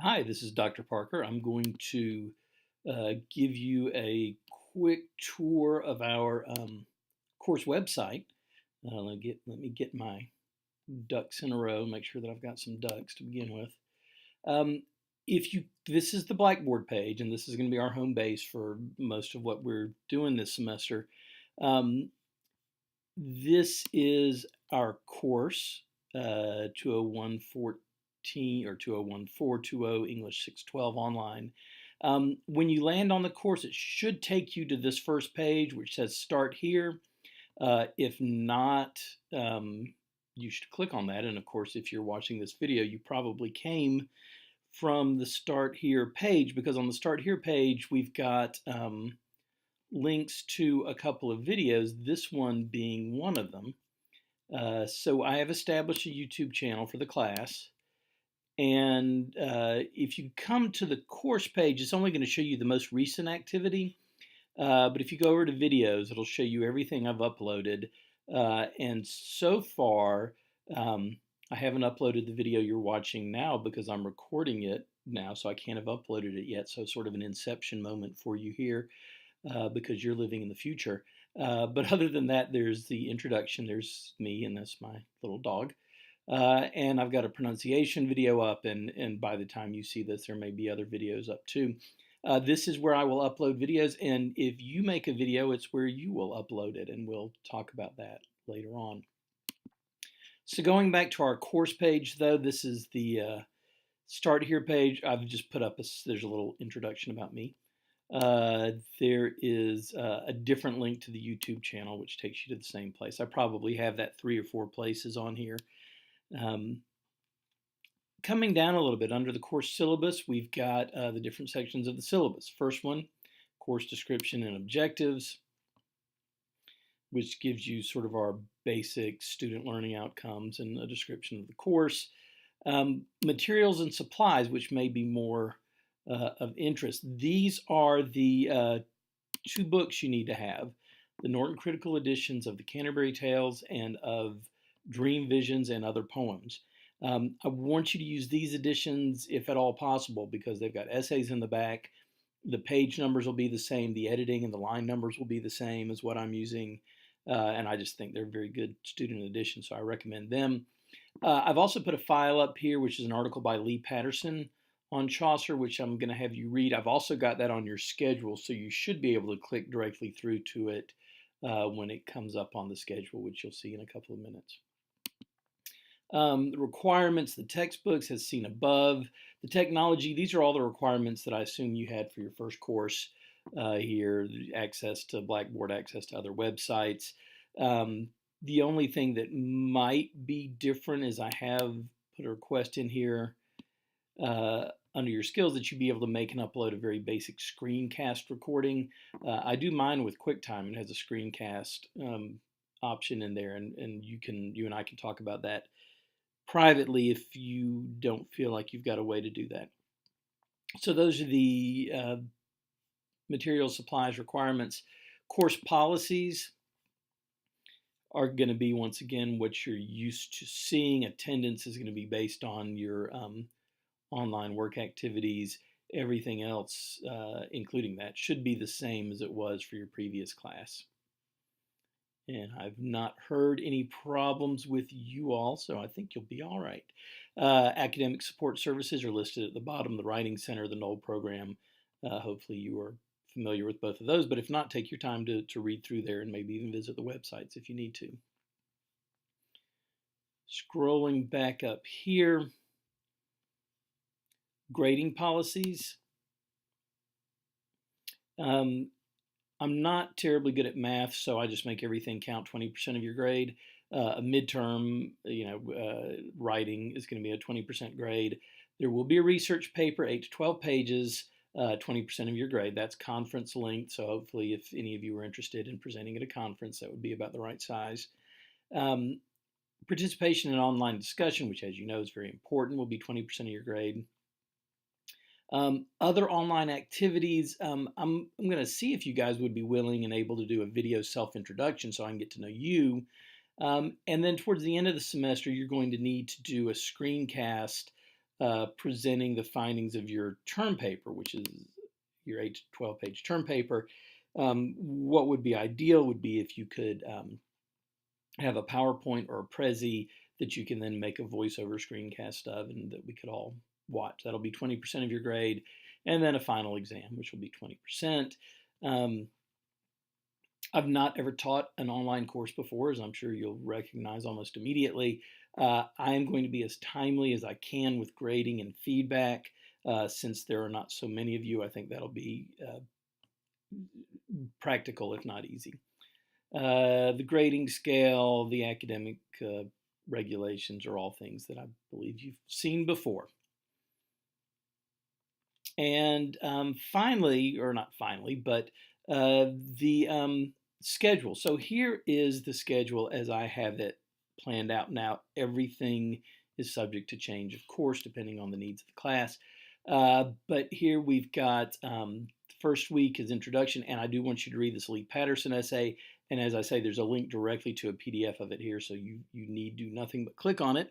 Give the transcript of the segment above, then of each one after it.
Hi, this is Dr. Parker. I'm going to give you a quick tour of our course website. Let me get my ducks in a row, make sure that I've got some ducks to begin with. Um, this is the Blackboard page, and this is going to be our home base for most of what we're doing this semester. Um, this is our course, 20114 or 201-420 English 612 online. When you land on the course, it should take you to this first page, which says Start Here. If not, you should click on that. And of course, if you're watching this video, you probably came from the Start Here page, because on the Start Here page, we've got links to a couple of videos, this one being one of them. So I have established a YouTube channel for the class. And if you come to the course page, it's only going to show you the most recent activity. But if you go over to videos, it'll show you everything I've uploaded. And so far, I haven't uploaded the video you're watching now because I'm recording it now, so I can't have uploaded it yet. So sort of an inception moment for you here, because you're living in the future. But other than that, there's the introduction. There's me, and that's my little dog. And I've got a pronunciation video up, and by the time you see this, there may be other videos up too. This is where I will upload videos, and if you make a video, it's where you will upload it, and we'll talk about that later on. So going back to our course page, though, this is the Start Here page. I've just put up, there's a little introduction about me. There is a different link to the YouTube channel, which takes you to the same place. I probably have that 3 or 4 places on here. Coming down a little bit under the course syllabus, we've got the different sections of the syllabus. First one, course description and objectives, which gives you sort of our basic student learning outcomes and a description of the course. Materials and supplies, which may be more of interest. These are the 2 books you need to have: the Norton Critical Editions of the Canterbury Tales and of Dream Visions and Other Poems. I want you to use these editions if at all possible, because they've got essays in the back. The page numbers will be the same. The editing and the line numbers will be the same as what I'm using. And I just think they're very good student editions, so I recommend them. I've also put a file up here, which is an article by Lee Patterson on Chaucer, which I'm going to have you read. I've also got that on your schedule, so you should be able to click directly through to it when it comes up on the schedule, which you'll see in a couple of minutes. The requirements, the textbooks, as seen above. The technology, these are all the requirements that I assume you had for your first course here: access to Blackboard, access to other websites. The only thing that might be different is I have put a request in here under your skills that you be able to make and upload a very basic screencast recording. I do mine with QuickTime. It has a screencast option in there, and you and I can talk about that privately if you don't feel like you've got a way to do that. So those are the material supplies requirements. Course policies are going to be, once again, what you're used to seeing. Attendance is going to be based on your online work activities. Everything else, including that, should be the same as it was for your previous class. And I've not heard any problems with you all, so I think you'll be all right. Academic support services are listed at the bottom: the Writing Center, the Knoll program. Hopefully you are familiar with both of those, but if not, take your time to read through there and maybe even visit the websites if you need to. Scrolling back up here, grading policies. I'm not terribly good at math, so I just make everything count 20% of your grade. A midterm, writing is going to be a 20% grade. There will be a research paper, 8 to 12 pages, 20% of your grade. That's conference length, so hopefully if any of you are interested in presenting at a conference, that would be about the right size. Participation in online discussion, which, as you know, is very important, will be 20% of your grade. Other online activities, I'm going to see if you guys would be willing and able to do a video self-introduction so I can get to know you. And then towards the end of the semester, you're going to need to do a screencast presenting the findings of your term paper, which is your 8 to 12 page term paper. What would be ideal would be if you could have a PowerPoint or a Prezi that you can then make a voiceover screencast of and that we could all watch. That'll be 20% of your grade, and then a final exam, which will be 20%. I've not ever taught an online course before, as I'm sure you'll recognize almost immediately. I am going to be as timely as I can with grading and feedback. Since there are not so many of you, I think that'll be practical, if not easy. The grading scale, the academic regulations are all things that I believe you've seen before. And finally, or not finally, but the schedule. So here is the schedule as I have it planned out now. Everything is subject to change, of course, depending on the needs of the class. But here we've got the first week is introduction, and I do want you to read this Lee Patterson essay. And as I say, there's a link directly to a PDF of it here, so you need do nothing but click on it.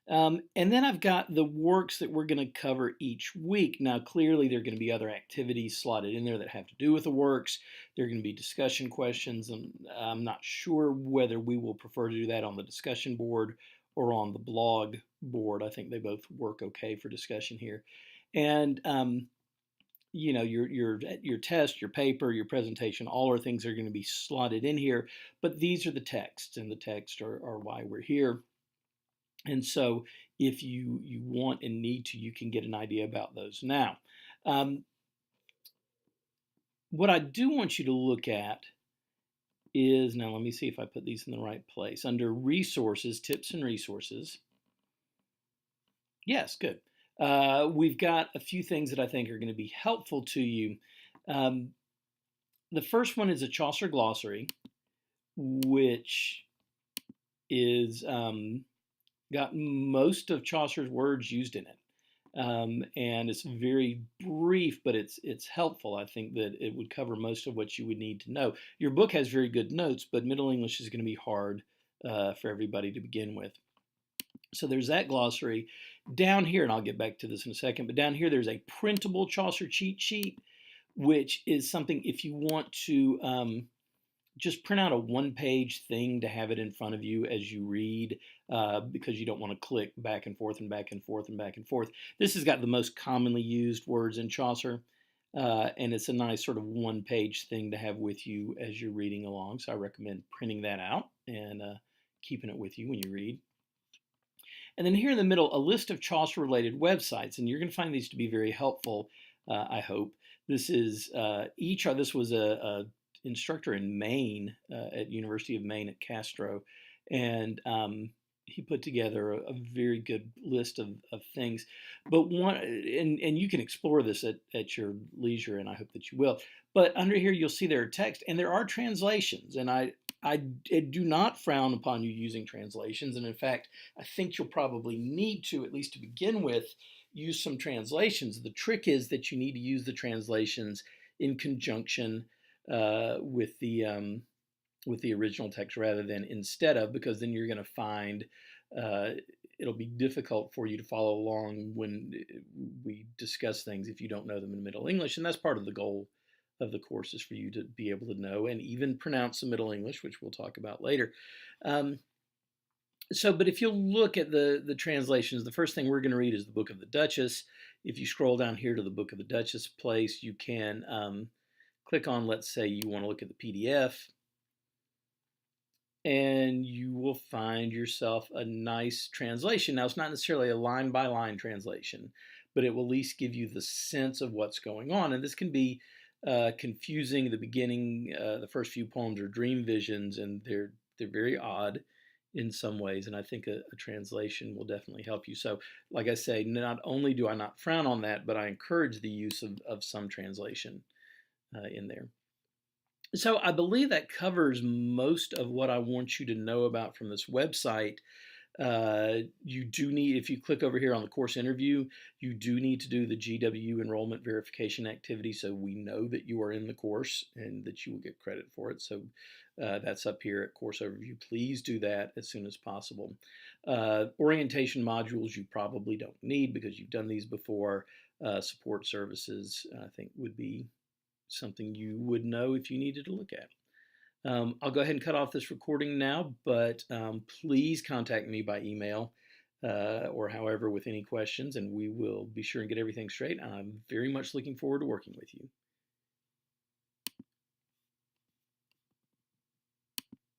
And then I've got the works that we're going to cover each week. Now, clearly, there are going to be other activities slotted in there that have to do with the works. There are going to be discussion questions, and I'm not sure whether we will prefer to do that on the discussion board or on the blog board. I think they both work okay for discussion here. And you know, your test, your paper, your presentation, all are things that are going to be slotted in here. But these are the texts, and the texts are why we're here. And so if you want and need to, you can get an idea about those. Now, what I do want you to look at is, now let me see if I put these in the right place. Under resources, tips and resources. Yes, good. We've got a few things that I think are going to be helpful to you. The first one is a Chaucer glossary, which is got most of Chaucer's words used in it. And it's very brief, but it's helpful. I think that it would cover most of what you would need to know. Your book has very good notes, but Middle English is going to be hard for everybody to begin with. So there's that glossary. Down here, and I'll get back to this in a second, but down here there's a printable Chaucer cheat sheet, which is something if you want to just print out a one-page thing to have it in front of you as you read, because you don't want to click back and forth and back and forth and back and forth. This has got the most commonly used words in Chaucer, and it's a nice sort of one-page thing to have with you as you're reading along. So I recommend printing that out and keeping it with you when you read. And then here in the middle, a list of Chaucer-related websites, and you're going to find these to be very helpful, I hope. This is this was a instructor in Maine at University of Maine at Castro, and he put together a very good list of things. But one, and you can explore this at your leisure, and I hope that you will. But under here, you'll see there are text, and there are translations, and I do not frown upon you using translations, and in fact, I think you'll probably need to, at least to begin with, use some translations. The trick is that you need to use the translations in conjunction with the original text rather than instead of, because then you're going to find it'll be difficult for you to follow along when we discuss things if you don't know them in Middle English, and that's part of the goal of the course is for you to be able to know and even pronounce the Middle English, which we'll talk about later. But if you'll look at the translations, the first thing we're going to read is the Book of the Duchess. If you scroll down here to the Book of the Duchess place, you can click on, let's say you want to look at the PDF, and you will find yourself a nice translation. Now, it's not necessarily a line-by-line translation, but it will at least give you the sense of what's going on. And this can be confusing. The beginning, the first few poems are dream visions, and they're very odd in some ways, and I think a translation will definitely help you. So, like I say, not only do I not frown on that, but I encourage the use of some translation in there. So I believe that covers most of what I want you to know about from this website. You do need, if you click over here on the course interview, you do need to do the GW enrollment verification activity so we know that you are in the course and that you will get credit for it. So that's up here at course overview. Please do that as soon as possible. Orientation modules you probably don't need because you've done these before. Support services, I think, would be something you would know if you needed to look at. I'll go ahead and cut off this recording now, but please contact me by email or however with any questions, and we will be sure and get everything straight. I'm very much looking forward to working with you.